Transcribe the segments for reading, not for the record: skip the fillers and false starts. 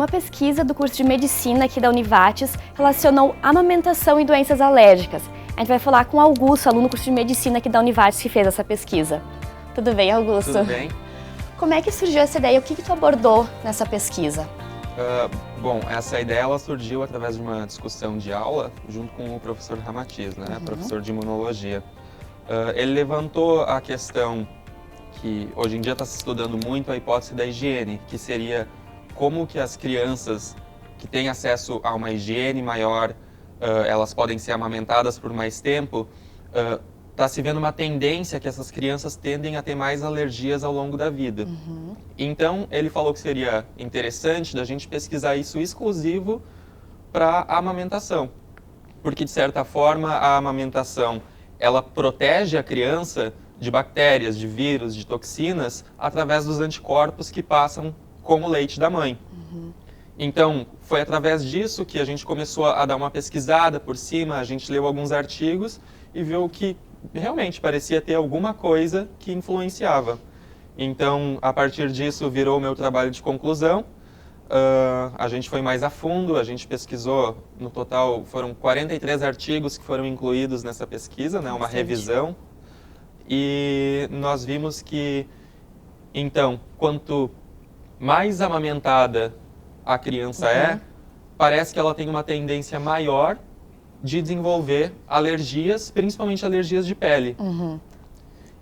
Uma pesquisa do curso de Medicina aqui da Univates relacionou amamentação e doenças alérgicas. A gente vai falar com o Augusto, aluno do curso de Medicina aqui da Univates, que fez essa pesquisa. Tudo bem, Augusto? Tudo bem. Como é que surgiu essa ideia? O que tu abordou nessa pesquisa? Bom, essa ideia ela surgiu através de uma discussão de aula junto com o professor Ramatiz, né? Professor de imunologia. Ele levantou a questão que hoje em dia está se estudando muito, a hipótese da higiene, que seria como que as crianças que têm acesso a uma higiene maior, elas podem ser amamentadas por mais tempo. Está se vendo uma tendência que essas crianças tendem a ter mais alergias ao longo da vida. Então, ele falou que seria interessante da gente pesquisar isso exclusivo para a amamentação. Porque, de certa forma, a amamentação, ela protege a criança de bactérias, de vírus, de toxinas, através dos anticorpos que passam com o leite da mãe. Então, foi através disso que a gente começou a dar uma pesquisada por cima, a gente leu alguns artigos e viu que realmente parecia ter alguma coisa que influenciava. Então, a partir disso, virou o meu trabalho de conclusão. A gente foi mais a fundo, a gente pesquisou, no total foram 43 artigos que foram incluídos nessa pesquisa, né, uma revisão. E nós vimos que, então, quanto mais amamentada a criança parece que ela tem uma tendência maior de desenvolver alergias, principalmente alergias de pele.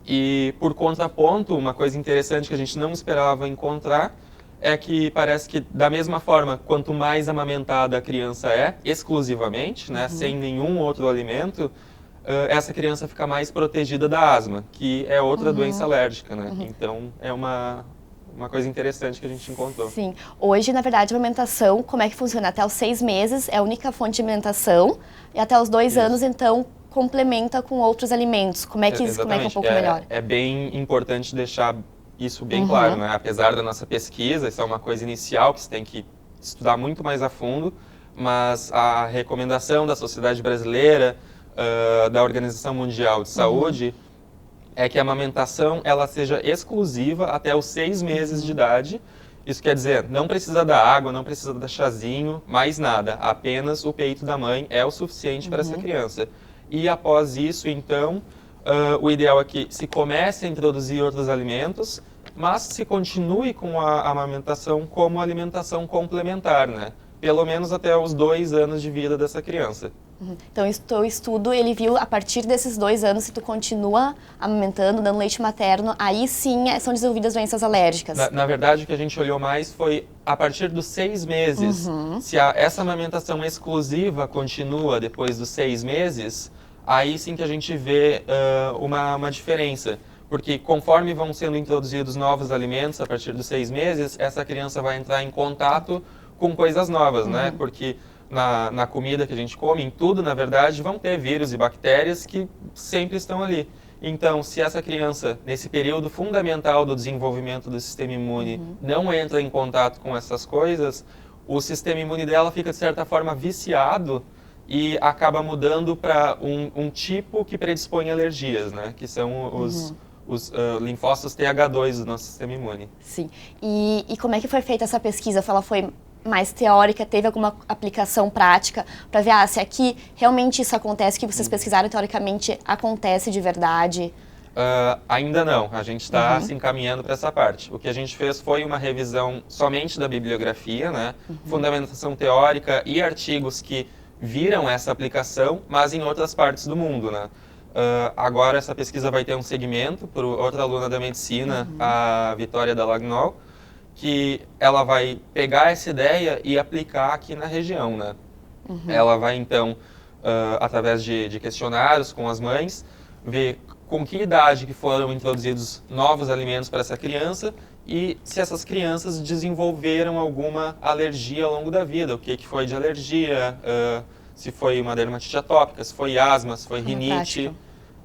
E, por contraponto, uma coisa interessante que a gente não esperava encontrar é que parece que, da mesma forma, quanto mais amamentada a criança é, exclusivamente, né, sem nenhum outro alimento, essa criança fica mais protegida da asma, que é outra doença alérgica, né? Então, é uma coisa interessante que a gente encontrou. Sim. Hoje, na verdade, a amamentação, como é que funciona? Até os 6 meses é a única fonte de alimentação e até os 2 anos, então, complementa com outros alimentos. Como é que é um pouco melhor? É bem importante deixar isso bem claro, né? Apesar da nossa pesquisa, isso é uma coisa inicial que você tem que estudar muito mais a fundo, mas a recomendação da Sociedade Brasileira, da Organização Mundial de Saúde, é que a amamentação ela seja exclusiva até os 6 meses de idade. Isso quer dizer, não precisa dar água, não precisa dar chazinho, mais nada. Apenas o peito da mãe é o suficiente para essa criança. E após isso, então, o ideal é que se comece a introduzir outros alimentos, mas se continue com a amamentação como alimentação complementar, né? Pelo menos até os 2 anos de vida dessa criança. Então, o estudo, ele viu a partir desses 2 anos, se tu continua amamentando, dando leite materno, aí sim são desenvolvidas doenças alérgicas. Na verdade, o que a gente olhou mais foi a partir dos 6 meses. Se essa amamentação exclusiva continua depois dos 6 meses, aí sim que a gente vê uma diferença. Porque conforme vão sendo introduzidos novos alimentos a partir dos 6 meses, essa criança vai entrar em contato com coisas novas, né? Porque na comida que a gente come, em tudo, na verdade, vão ter vírus e bactérias que sempre estão ali. Então, se essa criança, nesse período fundamental do desenvolvimento do sistema imune, não entra em contato com essas coisas, o sistema imune dela fica, de certa forma, viciado e acaba mudando para um tipo que predispõe a alergias, né? Que são os linfócitos TH2 do nosso sistema imune. Sim. E como é que foi feita essa pesquisa? Ela foi mais teórica, teve alguma aplicação prática para ver se aqui realmente isso acontece, o que vocês pesquisaram teoricamente acontece de verdade? Ainda não, a gente está se encaminhando para essa parte. O que a gente fez foi uma revisão somente da bibliografia, né? Fundamentação teórica e artigos que viram essa aplicação, mas em outras partes do mundo, né? Agora essa pesquisa vai ter um segmento por outra aluna da medicina, a Vitória Dalagnol, que ela vai pegar essa ideia e aplicar aqui na região, né? Ela vai, então, através de questionários com as mães, ver com que idade que foram introduzidos novos alimentos para essa criança e se essas crianças desenvolveram alguma alergia ao longo da vida, o que foi de alergia, se foi uma dermatite atópica, se foi asma, se foi rinite,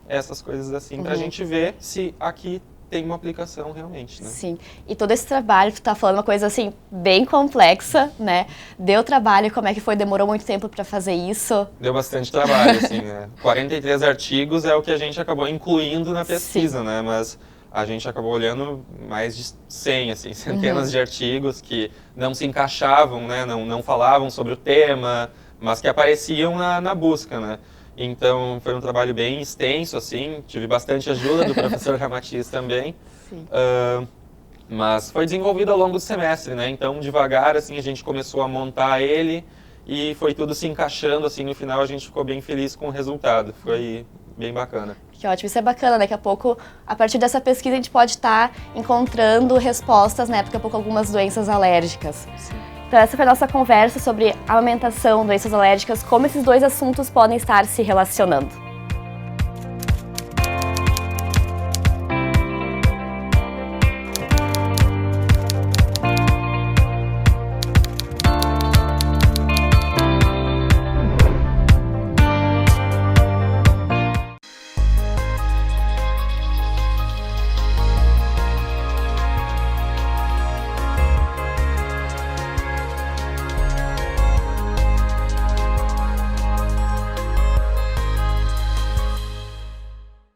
essas coisas assim, para a gente ver se aqui tem uma aplicação realmente, né? Sim. E todo esse trabalho, tu tá falando uma coisa assim, bem complexa, né? Deu trabalho, como é que foi? Demorou muito tempo para fazer isso? Deu bastante trabalho, assim, né? 43 artigos é o que a gente acabou incluindo na pesquisa, né? Mas a gente acabou olhando mais de 100, assim, centenas de artigos que não se encaixavam, né, não falavam sobre o tema, mas que apareciam na busca, né. Então, foi um trabalho bem extenso, assim, tive bastante ajuda do professor Ramatiz também, mas foi desenvolvido ao longo do semestre, né, então devagar, assim, a gente começou a montar ele e foi tudo se encaixando, assim, no final a gente ficou bem feliz com o resultado, foi bem bacana. Que ótimo, isso é bacana, daqui a pouco, a partir dessa pesquisa, a gente pode estar encontrando respostas, né, daqui a pouco algumas doenças alérgicas. Sim. Então essa foi a nossa conversa sobre amamentação, doenças alérgicas, como esses dois assuntos podem estar se relacionando.